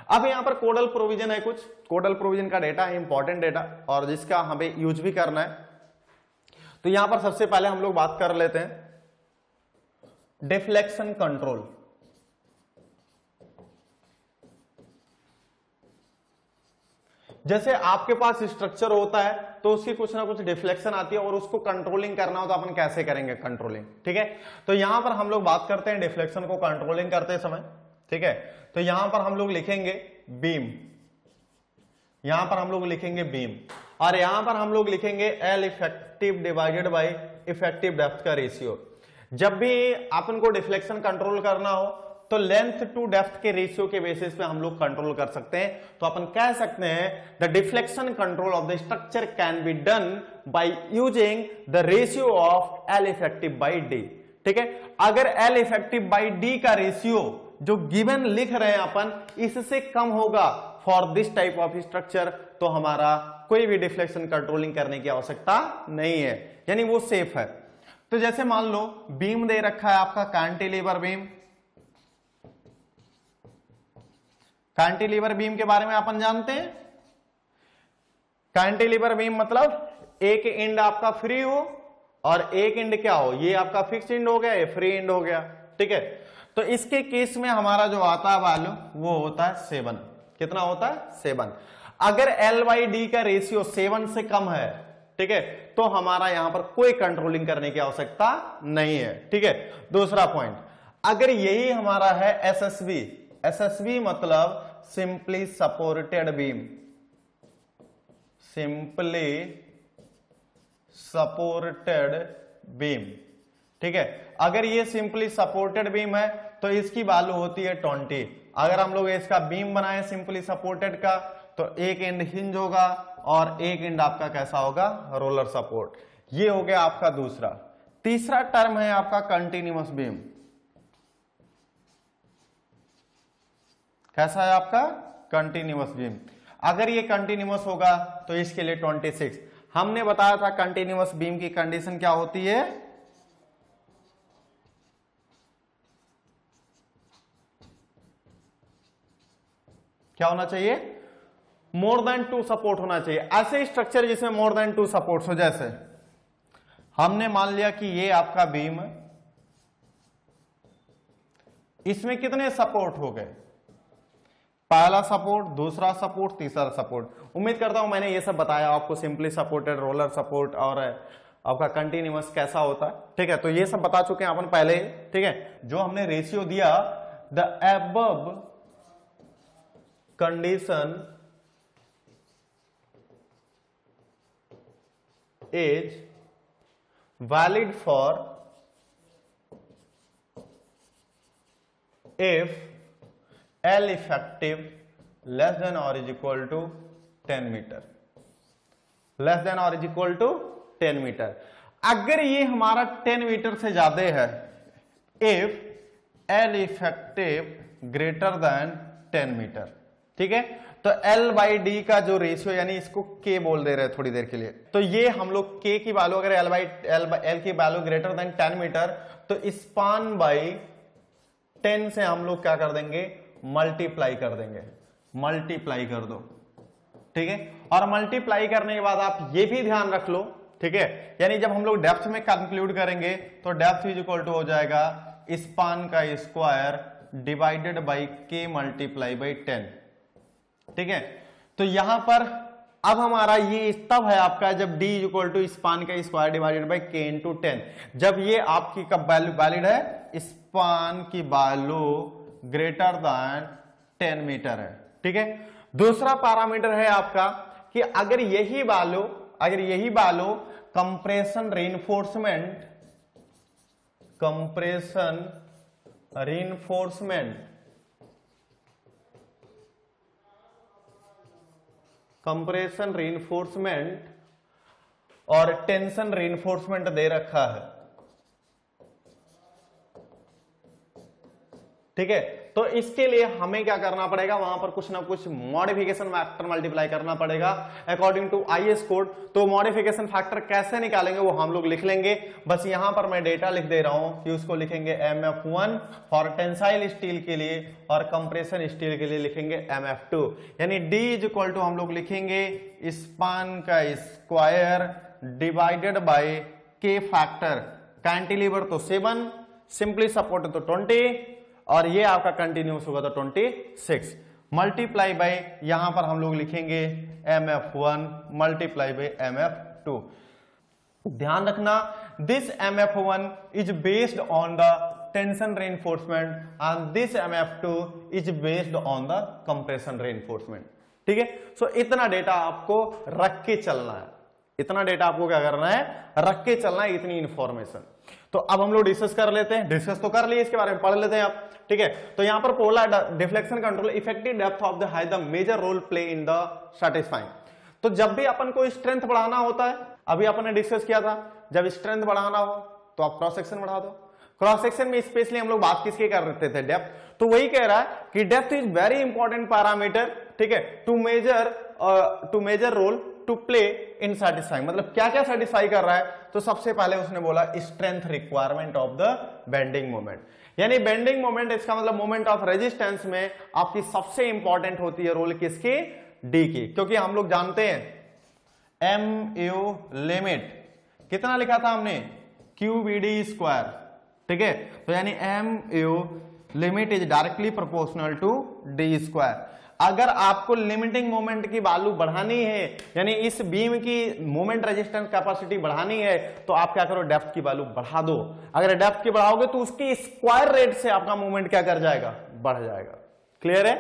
अब यहां पर कोडल प्रोविजन है, कुछ कोडल प्रोविजन का डेटा है, इंपॉर्टेंट डेटा, और जिसका हमें यूज भी करना है। तो यहां पर सबसे पहले हम लोग बात कर लेते हैं डिफ्लेक्शन कंट्रोल। जैसे आपके पास स्ट्रक्चर होता है तो उसकी कुछ ना कुछ डिफ्लेक्शन आती है और उसको कंट्रोलिंग करना हो तो अपन कैसे करेंगे कंट्रोलिंग, ठीक है। तो यहां पर हम लोग बात करते हैं डिफ्लेक्शन को कंट्रोलिंग करते समय, ठीक है। तो यहां पर हम लोग लिखेंगे बीम, यहां पर हम लोग लिखेंगे बीम, और यहां पर हम लोग लिखेंगे L effective divided by effective depth का रेशियो। जब भी अपन को डिफ्लेक्शन कंट्रोल करना हो तो लेंथ टू डेप्थ के रेशियो के बेसिस पे हम लोग कंट्रोल कर सकते हैं। तो अपन कह सकते हैं the deflection control of the structure can be done by using the ratio of L effective by D, ठीक है। अगर एल इफेक्टिव बाय डी का रेशियो जो गिवन लिख रहे हैं अपन इससे कम होगा for this type of structure, तो हमारा कोई भी डिफ्लेक्शन कंट्रोलिंग करने की आवश्यकता नहीं है, यानी वो सेफ है। तो जैसे मान लो बीम दे रखा है आपका कैंटिलीवर बीम। कैंटिलीवर बीम के बारे में अपन जानते हैं, कैंटिलीवर बीम मतलब एक एंड आपका फ्री हो और एक एंड क्या हो, ये आपका फिक्स एंड हो गया, ये फ्री एंड हो गया, ठीक है। तो इसके केस में हमारा जो आता है वैल्यू वो होता है 7। कितना होता है 7। अगर एल बाई डी का रेशियो 7 से कम है, ठीक है, तो हमारा यहां पर कोई कंट्रोलिंग करने की आवश्यकता नहीं है, ठीक है। दूसरा पॉइंट, अगर यही हमारा है एसएसबी, एसएसबी मतलब simply supported beam, simply supported beam, ठीक है। अगर ये सिंपली सपोर्टेड बीम है तो इसकी वैल्यू होती है 20। अगर हम लोग इसका बीम बनाए सिंपली सपोर्टेड का तो एक एंड हिंज होगा और एक एंड आपका कैसा होगा, रोलर सपोर्ट। ये हो गया आपका दूसरा। तीसरा टर्म है आपका कंटिन्यूअस बीम। कैसा है आपका कंटिन्यूअस बीम। अगर ये कंटिन्यूअस होगा तो इसके लिए 26। हमने बताया था कंटिन्यूअस बीम की कंडीशन क्या होती है, क्या होना चाहिए, मोर देन 2 सपोर्ट होना चाहिए। ऐसे स्ट्रक्चर जिसमें मोर देन 2 सपोर्ट्स हो, जैसे हमने मान लिया कि ये आपका बीम है, इसमें कितने सपोर्ट हो गए, पहला सपोर्ट, दूसरा सपोर्ट, तीसरा सपोर्ट। उम्मीद करता हूं मैंने ये सब बताया आपको, सिंपली सपोर्टेड, रोलर सपोर्ट और आपका कंटिन्यूअस कैसा होता है, ठीक है। तो ये सब बता चुके हैं अपन पहले, ठीक है। जो हमने रेशियो दिया, the above condition is valid for if L effective less than or is equal to 10 metre, less than or is equal to 10 metre. अगर ये हमारा 10 मीटर से ज्यादा है, if L effective greater than 10 metre, ठीक है। तो L बाई डी का जो रेशियो, यानी इसको K बोल दे रहे हैं थोड़ी देर के लिए, तो ये हम लोग K की वैल्यू अगर L की वैल्यू ग्रेटर देन 10 मीटर, तो स्पान बाई 10 से हम लोग क्या कर देंगे, मल्टीप्लाई कर देंगे, मल्टीप्लाई कर दो, ठीक है। और मल्टीप्लाई करने के बाद आप ये भी ध्यान रख लो, ठीक है, यानी जब हम लोग डेप्थ में कंक्लूड करेंगे तो डेप्थ इज इक्वल टू हो जाएगा स्पान का square divided by K multiply by 10, ठीक है। तो यहां पर अब हमारा ये तब है आपका जब d इक्वल टू स्पान का square divided by K into 10, जब ये आपकी कब वैल्यू वैलिड है, स्पान की वैल्यू ग्रेटर देन 10 मीटर है, ठीक है। दूसरा पैरामीटर है आपका कि अगर यही value compression reinforcement, compression reinforcement, compression reinforcement और टेंशन रीइंफोर्समेंट दे रखा है, ठीक है। तो इसके लिए हमें क्या करना पड़ेगा, वहां पर कुछ ना कुछ मॉडिफिकेशन फैक्टर मल्टीप्लाई करना पड़ेगा अकॉर्डिंग टू आईएस कोड। तो मॉडिफिकेशन फैक्टर कैसे निकालेंगे वो हम लोग लिख लेंगे। बस यहां पर मैं डेटा लिख दे रहा हूं कि उसको लिखेंगे MF1 फॉर टेंसाइल स्टील के लिए और कंप्रेशन स्टील के लिए लिखेंगे MF2, यानी D इज इक्वल टू हम लोग लिखेंगे स्पान का square divided by K factor, cantilever तो 7, सिंपली सपोर्ट तो 20 और ये आपका कंटिन्यूस होगा तो 26 मल्टीप्लाई बाय यहां पर हम लोग लिखेंगे MF1 मल्टीप्लाई बाय MF2। ध्यान रखना this MF1 is based on the tension reinforcement and this MF2 is based on the compression reinforcement. ठीक है, सो इतना डेटा आपको रख के चलना है, इतना डेटा आपको क्या करना है, रख के चलना है, इतनी इंफॉर्मेशन। तो अब हम लोग डिस्कस कर लेते हैं, डिस्कस तो कर लिए, इसके बारे में पढ़ लेते हैं आप। ठीक है, तो यहां पर polar deflection control effective depth of the high the major role play in the satisfying. तो जब भी अपन को स्ट्रेंथ बढ़ाना होता है, अभी अपन ने डिस्कस किया था, जब स्ट्रेंथ बढ़ाना हो तो आप क्रॉस सेक्शन बढ़ा दो। क्रॉस सेक्शन में स्पेशली हम लोग बात किसकी कर रहे थे, डेप्थ। तो वही कह रहा है कि depth is very important parameter, ठीक है, to major role to play in satisfying. मतलब क्या क्या सेटिस्फाई कर रहा है, तो सबसे पहले उसने बोला strength requirement of the bending moment, यानी बेंडिंग मोमेंट, इसका मतलब मोमेंट ऑफ रेजिस्टेंस में आपकी सबसे इंपॉर्टेंट होती है रोल किसकी, डी की, क्योंकि हम लोग जानते हैं MU लिमिट कितना लिखा था हमने, QBD स्क्वायर। ठीक है, तो यानी MU limit is directly proportional to D square. अगर आपको लिमिटिंग मोमेंट की वैल्यू बढ़ानी है, यानी इस बीम की मोमेंट रेजिस्टेंस कैपेसिटी बढ़ानी है, तो आप क्या करो, डेप्थ की वैल्यू बढ़ा दो। अगर डेप्थ की बढ़ाओगे तो उसकी स्क्वायर रेट से आपका मोमेंट क्या कर जाएगा, बढ़ जाएगा। क्लियर है?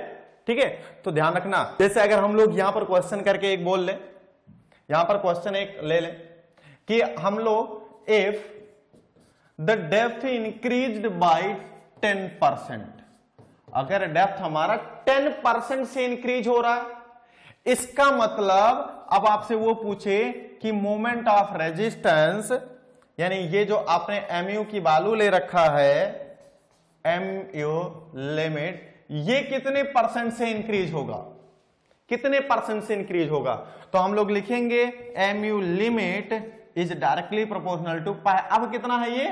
ठीक है, तो ध्यान रखना। जैसे अगर हम लोग यहां पर क्वेश्चन करके एक बोल लें, यहां पर क्वेश्चन एक ले लें कि हम लोग if the depth increased by 10%, अगर डेप्थ हमारा 10% से इंक्रीज हो रहा है, इसका मतलब अब आपसे वो पूछे कि मोमेंट ऑफ रेजिस्टेंस, यानी ये जो आपने MU की वैल्यू ले रखा है, MU लिमिट, ये कितने परसेंट से इंक्रीज होगा, कितने परसेंट से इंक्रीज होगा। तो हम लोग लिखेंगे MU limit is directly proportional to, अब कितना है ये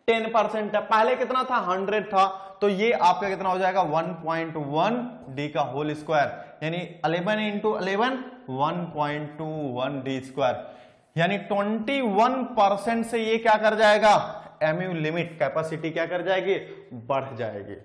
10% है, पहले कितना था 100 था, तो ये आपका कितना हो जाएगा 1.1 D का होल स्क्वायर, यानी 11 इंटू 11 1.21 D स्क्वायर, यानी 21% से ये क्या कर जाएगा, MU लिमिट कैपेसिटी क्या कर जाएगी, बढ़ जाएगी।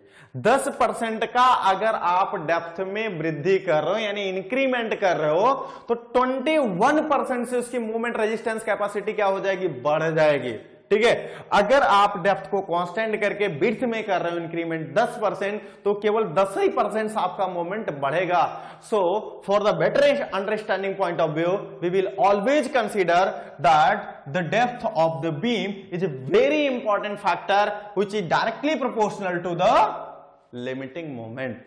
10% का अगर आप डेप्थ में वृद्धि कर रहे हो, यानी इंक्रीमेंट कर रहे हो, तो 21% से उसकी मूवमेंट रेजिस्टेंस कैपेसिटी क्या हो जाएगी, बढ़ जाएगी। ठीक है, अगर आप डेप्थ को कांस्टेंट करके विड्थ में कर रहे हो इंक्रीमेंट 10%, तो केवल 10% से आपका मूवमेंट बढ़ेगा। So for the better understanding point of view, we will always consider that the depth of the beam is a very important factor which is directly proportional to the limiting moment.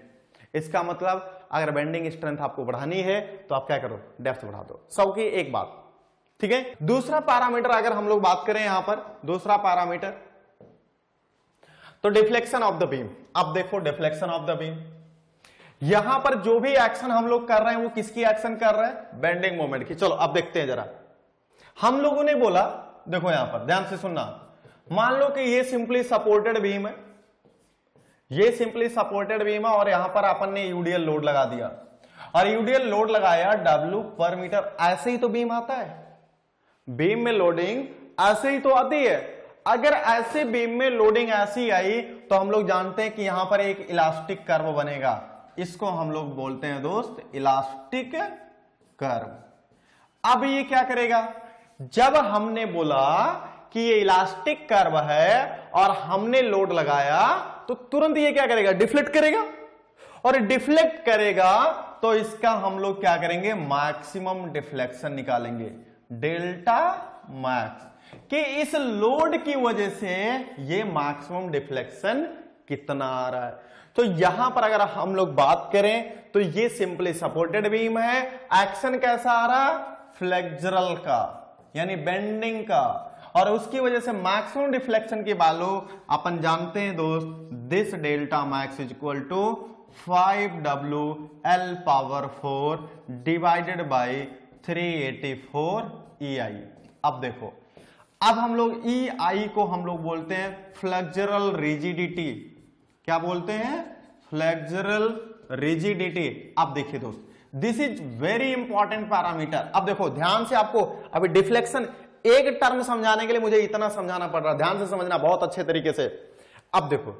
इसका मतलब अगर bending strength आपको बढ़ानी है तो आप क्या करो, डेप्थ बढ़ा दो। सब की एक बात, ठीक है। दूसरा पैरामीटर अगर हम लोग बात करें यहां पर, दूसरा पैरामीटर तो डिफ्लेक्शन ऑफ द बीम। अब देखो डिफ्लेक्शन ऑफ द बीम, यहां पर जो भी एक्शन हम लोग कर रहे हैं वो किसकी एक्शन कर रहे हैं, बेंडिंग मोमेंट की। चलो अब देखते हैं जरा। हम लोगों ने बोला, देखो यहां पर ध्यान से सुनना, मान लो कि ये सिंपली सपोर्टेड बीम है, ये सिंपली सपोर्टेड बीम है और यहां पर अपन ने यूडीएल लोड लगा दिया और यूडीएल लोड लगाया W पर मीटर। ऐसे ही तो बीम आता है, बीम में लोडिंग ऐसे ही तो आती है। अगर ऐसे बीम में लोडिंग ऐसी आई तो हम लोग जानते हैं कि यहां पर एक इलास्टिक कर्व बनेगा, इसको हम लोग बोलते हैं दोस्त इलास्टिक कर्व। अब ये क्या करेगा, जब हमने बोला कि ये इलास्टिक कर्व है और हमने लोड लगाया तो तुरंत ये क्या करेगा, डिफ्लेक्ट करेगा, और डिफ्लेक्ट करेगा तो इसका हम लोग क्या करेंगे, मैक्सिमम डिफ्लेक्शन निकालेंगे, डेल्टा मैक्स, कि इस लोड की वजह से ये मैक्सिमम डिफ्लेक्शन कितना आ रहा है। तो यहां पर अगर हम लोग बात करें तो ये सिंपली सपोर्टेड बीम है, एक्शन कैसा आ रहा है, फ्लेक्सरल का, यानी बेंडिंग का, और उसकी वजह से मैक्सिमम डिफ्लेक्शन की वैल्यू अपन जानते हैं दोस्त, this delta max is equal to 5W L⁴ divided by 384 EI। अब देखो, अब हम लोग EI को हम लोग बोलते हैं फ्लेक्सुरल रिजिडिटी। क्या बोलते हैं? Flexural rigidity. अब देखिए दोस्त, this is very important parameter. अब देखो ध्यान से, आपको अभी डिफ्लेक्शन एक टर्म समझाने के लिए मुझे इतना समझाना पड़ रहा है, ध्यान से समझना बहुत अच्छे तरीके से। अब देखो,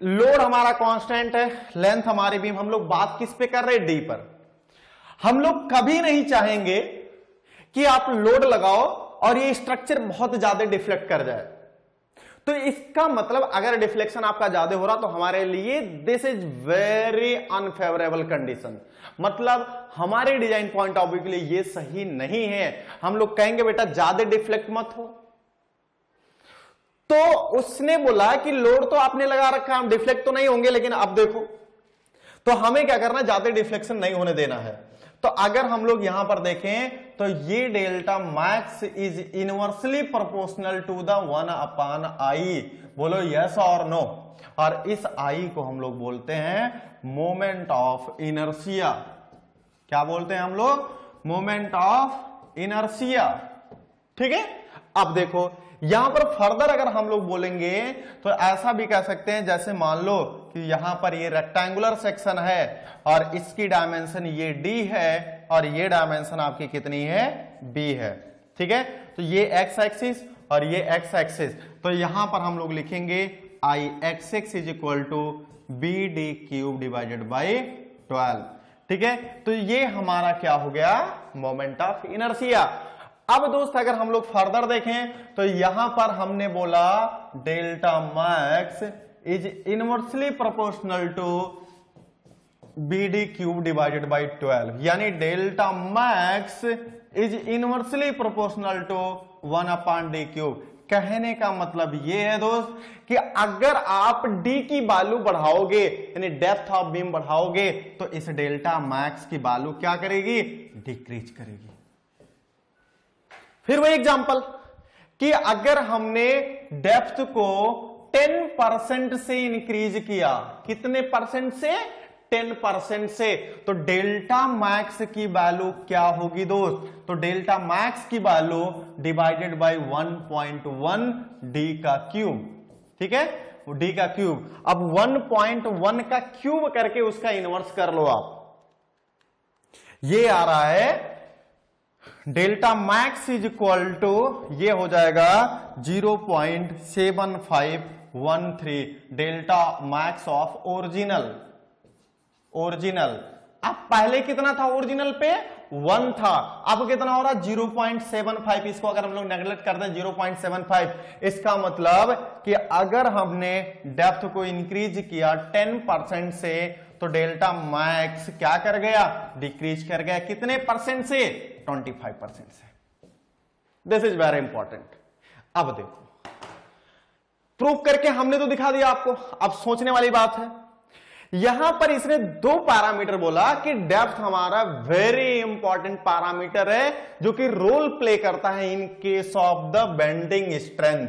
लोड हमारा कांस्टेंट है, लेंथ हमारी बीम, हम लोग बात किस पे कर रहे हैं? डी पर। हम लोग कभी नहीं चाहेंगे कि आप लोड लगाओ और ये स्ट्रक्चर बहुत ज्यादा डिफ्लेक्ट कर जाए। तो इसका मतलब अगर डिफ्लेक्शन आपका ज्यादा हो रहा तो हमारे लिए this is very unfavourable condition, मतलब हमारे डिजाइन पॉइंट ऑफ व्यू के लिए ये सही नहीं है। हम लोग कहेंगे बेटा ज्यादा डिफ्लेक्ट मत हो। तो उसने बोला कि लोड तो आपने लगा रखा, हम डिफ्लेक्ट तो नहीं होंगे, लेकिन अब देखो, तो हमें क्या करना, ज्यादा डिफ्लेक्शन नहीं होने देना है। तो अगर हम लोग यहां पर देखें तो ये delta max is inversely proportional to the 1/I। बोलो यस और नो। और इस I को हम लोग बोलते हैं मोमेंट ऑफ इनर्शिया। क्या बोलते हैं हम लोग? Moment of inertia. ठीक है। अब देखो यहां पर फर्दर अगर हम लोग बोलेंगे तो ऐसा भी कह सकते हैं, जैसे मान लो कि यहां पर ये रेक्टेंगुलर सेक्शन है और इसकी डायमेंशन ये D है और ये डायमेंशन आपकी कितनी है? B है। ठीक है। तो ये x एक्सिस और ये x एक्सिस, तो यहां पर हम लोग लिखेंगे Ix is equal to BD³ divided by 12। ठीक है। तो ये हमारा क्या हो गया? Moment of inertia. अब दोस्त अगर हम लोग फर्दर देखें तो यहां पर हमने बोला delta max is inversely proportional to BD³ divided by 12, यानी delta max is inversely proportional to 1/D³। कहने का मतलब यह है दोस्त कि अगर आप D की वैल्यू बढ़ाओगे, यानी डेप्थ ऑफ बीम बढ़ाओगे, तो इस डेल्टा मैक्स की वैल्यू क्या करेगी? डिक्रीज करेगी। फिर वही एग्जांपल कि अगर हमने डेप्थ को 10% से इंक्रीज किया, कितने परसेंट से? 10% से, तो डेल्टा मैक्स की वैल्यू क्या होगी दोस्त? तो डेल्टा मैक्स की वैल्यू डिवाइडेड बाय 1.1 D³। ठीक है, D³। अब 1.1 का क्यूब करके उसका इनवर्स कर लो आप, ये आ रहा है delta max is equal to, ये हो जाएगा 0.7513 डेल्टा मैक्स ऑफ ओरिजिनल। अब पहले कितना था ओरिजिनल पे? 1 था, अब कितना हो रहा? 0.75। इसको अगर हम लोग नेगलेक्ट कर दें 0.75, इसका मतलब कि अगर हमने डेप्थ को इंक्रीज किया 10% से तो डेल्टा मैक्स क्या कर गया? डिक्रीज कर गया। कितने परसेंट से? 25% से। This is very important. अब देखो, प्रूफ करके हमने तो दिखा दिया आपको, अब सोचने वाली बात है, यहां पर इसने दो पैरामीटर बोला कि डेप्थ हमारा वेरी इंपॉर्टेंट पैरामीटर है जो कि रोल प्ले करता है इन case of the bending strength,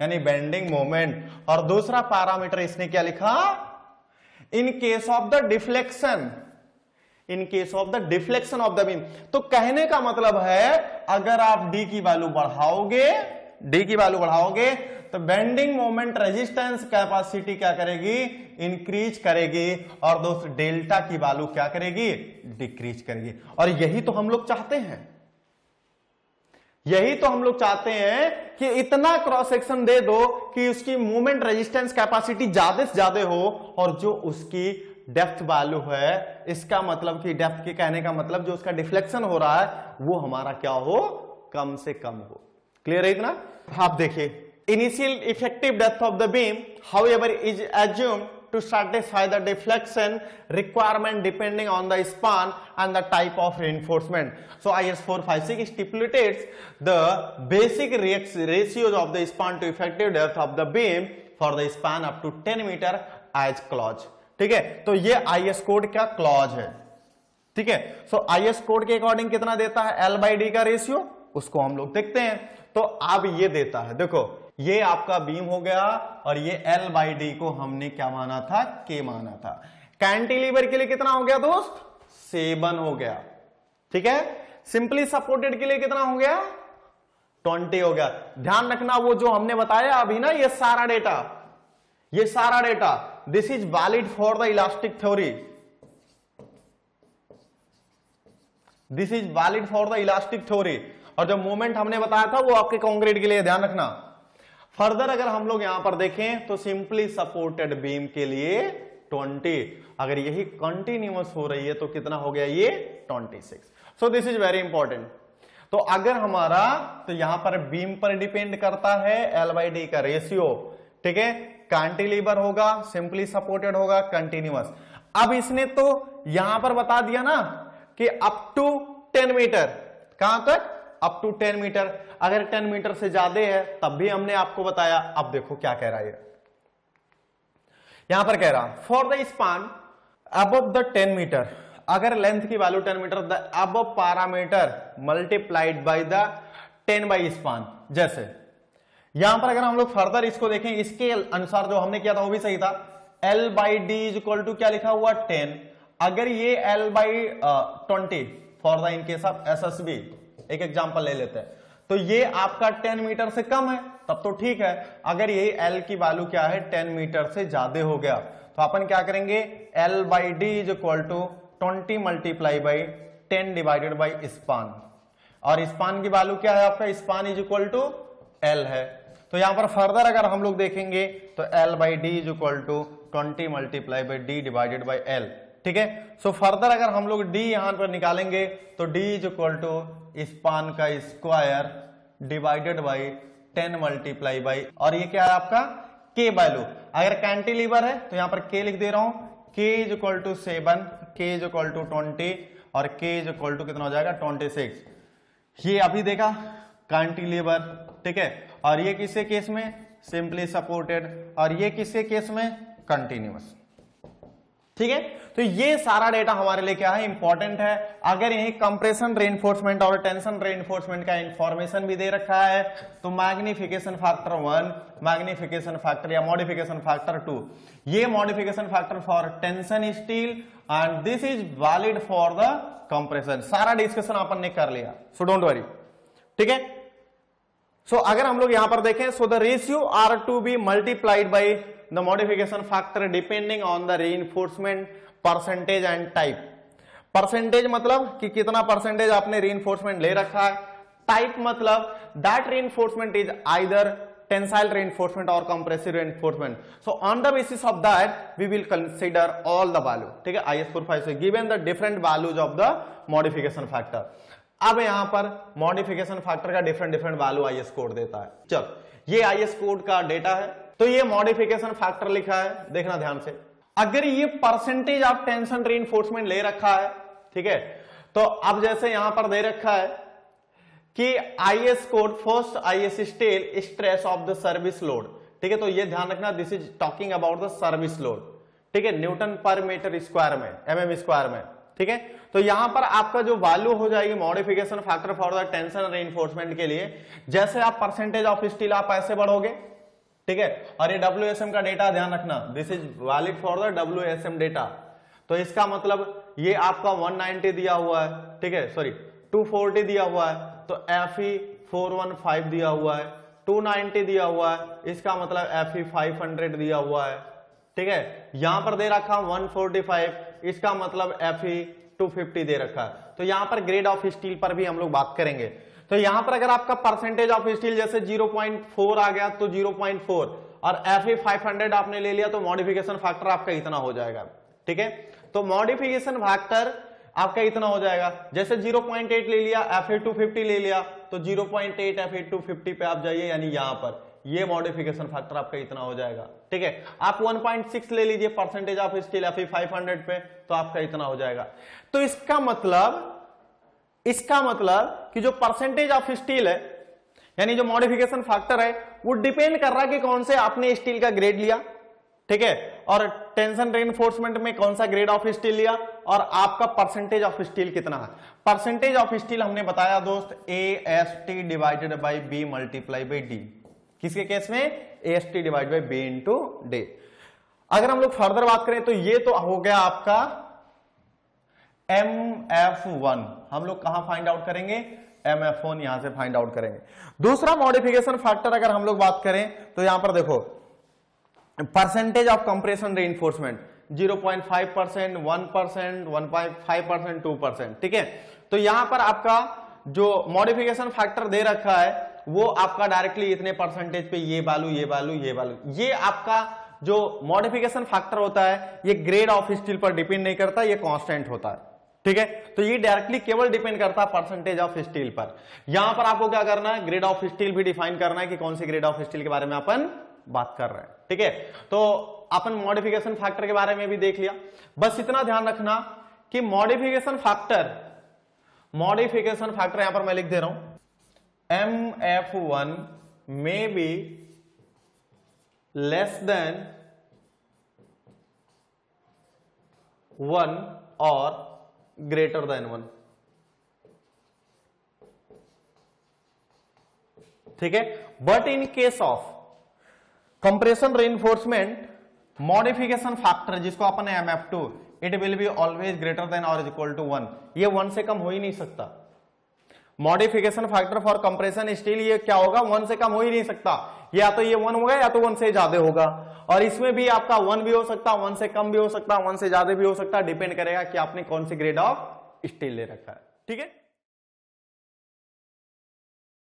यानी बेंडिंग मोमेंट। और दूसरा पैरामीटर इसने क्या लिखा? इन case of the deflection, in case of the deflection of the beam. तो कहने का मतलब है अगर आप D की वैल्यू बढ़ाओगे तो बेंडिंग मोमेंट रेजिस्टेंस कैपेसिटी क्या करेगी? इंक्रीज करेगी, और दोस्त डेल्टा की वैल्यू क्या करेगी? डिक्रीज करेगी। और यही तो हम लोग चाहते हैं, यही तो हम लोग चाहते हैं कि इतना क्रॉस सेक्शन दे दो कि उसकी मूवमेंट रेजिस्टेंस कैपेसिटी ज्यादा से ज्यादा हो, और जो उसकी डेप्थ वैल्यू है, इसका मतलब कि डेप्थ के कहने का मतलब जो उसका डिफ्लेक्शन हो रहा है वो हमारा क्या हो? कम से कम हो। क्लियर है इतना? आप देखिए, initial effective depth of the beam however is assumed to satisfy the deflection requirement depending on the span and the type of reinforcement. So IS 456 stipulates the basic ratios of the span to effective depth of the beam for the span up to 10 meter as clause. ठीक है, तो ये IS code का clause है। ठीक है, सो IS code के according कितना देता है? L/D का रेशियो, उसको हम लोग देखते हैं। तो अब ये देता है, देखो ये आपका बीम हो गया और ये L/D को हमने क्या माना था, K माना था। कैंटिलीवर के लिए कितना हो गया दोस्त, 7 हो गया, ठीक है। सिंपली सपोर्टेड के लिए कितना हो गया, 20 हो गया। ध्यान रखना वो जो हमने बताया अभी ना, ये सारा data this is valid for the elastic theory, this is valid for the elastic theory. और जो मूवमेंट हमने बताया था वो आपके कंक्रीट के लिए, ध्यान रखना। फर्दर अगर हम लोग यहां पर देखें तो सिंपली सपोर्टेड बीम के लिए 20, अगर यही कंटिन्यूअस हो रही है तो कितना हो गया, ये 26। So this is very important. तो अगर हमारा, तो यहां पर बीम पर डिपेंड करता है L/D का रेशियो, ठीक है। कैंटिलीवर होगा, सिंपली सपोर्टेड होगा, कंटिन्यूअस। अब इसने तो यहां पर बता दिया ना कि अप टू 10 मीटर, कहां तक, अप टू 10 मीटर। अगर 10 मीटर से ज्यादा है तब भी हमने आपको बताया। अब देखो क्या कह रहा है, यहां पर कह रहा for the span above the 10 metre, अगर लेंथ की value 10 metre, the above parameter multiplied by the 10 by span. जैसे यहां पर अगर हम लोग फर्दर इसको देखें, इसके अनुसार जो हमने किया था वो भी सही था। L/D इज इक्वल टू क्या लिखा हुआ, 10। अगर ये L/20 for the in case of SSB, एक एग्जांपल ले लेते हैं, तो ये आपका 10 मीटर से कम है तब तो ठीक है। अगर ये L की वैल्यू क्या है, 10 मीटर से ज्यादा हो गया, तो अपन क्या करेंगे, L/D is equal to 20 multiply by 10 divided by span. और स्पान की वैल्यू क्या है आपका, span is equal to L है। तो यहां पर फर्दर अगर हम लोग देखेंगे तो L/D is equal to 20 multiply by D divided by L, ठीक है। सो फर्दर अगर हम लोग D यहां पर निकालेंगे तो D is equal to span का square divided by 10 multiply by, और ये क्या है आपका K वैल्यू। अगर कैंटिलीवर है तो यहां पर K लिख दे रहा हूं, K is equal to 7, K is equal to 20 और K इज इक्वल टू कितना हो जाएगा, 26। ये अभी देखा कैंटिलीवर, ठीक है। और ये किसके केस में, सिंपली सपोर्टेड, और ये किसके केस में, कंटिन्यूअस, ठीक है। तो ये सारा डेटा हमारे लिए क्या है, इंपॉर्टेंट है। अगर यही कंप्रेशन रेनफोर्समेंट और टेंशन रेनफोर्समेंट का इंफॉर्मेशन भी दे रखा है तो मैग्निफिकेशन फैक्टर 1, मैग्निफिकेशन फैक्टर या मॉडिफिकेशन फैक्टर 2, ये modification factor for tension steel and this is valid for the compression. सारा डिस्कशन अपन ने कर लिया, सो डोंट वरी, ठीक है। सो अगर हम लोग यहां पर देखें, so the ratio are to be multiplied by the modification factor depending on the reinforcement percentage and type. Percentage मतलब कि कितना परसेंटेज आपने रीइंफोर्समेंट ले रखा है, टाइप मतलब that reinforcement is either tensile reinforcement or compressive reinforcement. So on the basis of that we will consider all the value, ठीक है। IS 45 से given the different values of the modification factor। अब यहां पर modification factor का different value IS code देता है। चल ये IS कोड का डेटा है, तो ये मॉडिफिकेशन फैक्टर लिखा है, देखना ध्यान से। अगर ये परसेंटेज ऑफ टेंशन रीइंफोर्समेंट ले रखा है, ठीक है, तो अब जैसे यहां पर दे रखा है कि IS code first IS steel stress of the service load, ठीक है। तो ये ध्यान रखना, this is talking about the service load, ठीक है, न्यूटन पर मीटर स्क्वायर में, mm स्क्वायर में, ठीक है। तो यहां पर आपका जो वैल्यू हो जाएगी modification factor for the tension reinforcement के लिए, जैसे आप परसेंटेज ऑफ स्टील आप ऐसे बढ़ोगे, ठीक है। और ये WSM का डेटा ध्यान रखना, this is valid for the WSM data. तो इसका मतलब ये आपका 190 दिया हुआ है, ठीक है, सॉरी 240 दिया हुआ है, तो Fe 415 दिया हुआ है, 290 दिया हुआ है, इसका मतलब Fe 500 दिया हुआ है, ठीक है। यहां पर दे रखा 145, इसका मतलब Fe 250 दे रखा है। तो यहां पर ग्रेड ऑफ स्टील पर भी हम लोग बात करेंगे। तो यहां पर अगर आपका परसेंटेज ऑफ स्टील जैसे 0.4 आ गया तो 0.4 और Fe 500 आपने ले लिया तो मॉडिफिकेशन फैक्टर आपका इतना हो जाएगा, ठीक है। तो मॉडिफिकेशन फैक्टर आपका इतना हो जाएगा, जैसे 0.8 ले लिया, Fe 250 ले लिया, तो 0.8 Fe 250 पे आप जाइए, यानी यहां पर ये मॉडिफिकेशन फैक्टर आपका इतना हो जाएगा, ठीक है। आप 1.6 ले लीजिए परसेंटेज ऑफ स्टील Fe 500 पे, तो आपका इतना हो जाएगा। तो इसका मतलब कि जो परसेंटेज ऑफ स्टील है, यानी जो मॉडिफिकेशन फैक्टर है, वो डिपेंड कर रहा है कि कौन से आपने स्टील का ग्रेड लिया, ठीक है। और टेंशन रेनफोर्समेंट में कौन सा ग्रेड ऑफ स्टील लिया, और आपका परसेंटेज ऑफ स्टील कितना है। परसेंटेज ऑफ स्टील हमने बताया दोस्त AST divided by B multiply by D। किसके केस में, AST divide by B into D। अगर हम लोग फर्दर बात करें तो ये तो हो गया आपका MF1, हम लोग कहां फाइंड आउट करेंगे, MF1 यहां से फाइंड आउट करेंगे। दूसरा मॉडिफिकेशन फैक्टर अगर हम लोग बात करें तो यहां पर देखो परसेंटेज ऑफ कंप्रेशन रेइंफोर्समेंट 0.5%, 1%, 1.5%, 2%, ठीक है। तो यहां पर आपका जो मॉडिफिकेशन फैक्टर दे रखा है वो आपका डायरेक्टली इतने परसेंटेज पे ये वैल्यू, ये वैल्यू, ये वैल्यू, ये आपका जो मॉडिफिकेशन फैक्टर होता है ये ग्रेड ऑफ स्टील पर डिपेंड नहीं करता, ये कांस्टेंट होता है, ठीक है। तो ये डायरेक्टली केवल डिपेंड करता है परसेंटेज ऑफ स्टील पर। यहां पर आपको क्या करना है, ग्रेड ऑफ स्टील भी डिफाइन करना है कि कौन सी ग्रेड ऑफ स्टील के बारे में अपन बात कर रहे हैं, ठीक है। तो अपन मॉडिफिकेशन फैक्टर के बारे में भी देख लिया। बस इतना ध्यान रखना कि मॉडिफिकेशन फैक्टर यहां पर मैं लिख दे रहा हूं, MF1 may be less than 1 or greater than 1, ठीक है। But in case of compression reinforcement modification factor जिसको अपन MF2, it will be always greater than और इक्वल टू 1, ये 1 से कम हो ही नहीं सकता। Modification factor for compression steel ये क्या होगा, 1 से कम हो ही नहीं सकता, या तो ये 1 होगा या तो 1 से ज्यादा होगा। और इसमें भी आपका 1 भी हो सकता, 1 से कम भी हो सकता, 1 से ज्यादा भी हो सकता, डिपेंड करेगा कि आपने कौन सी ग्रेड ऑफ स्टील ले रखा है, ठीक है।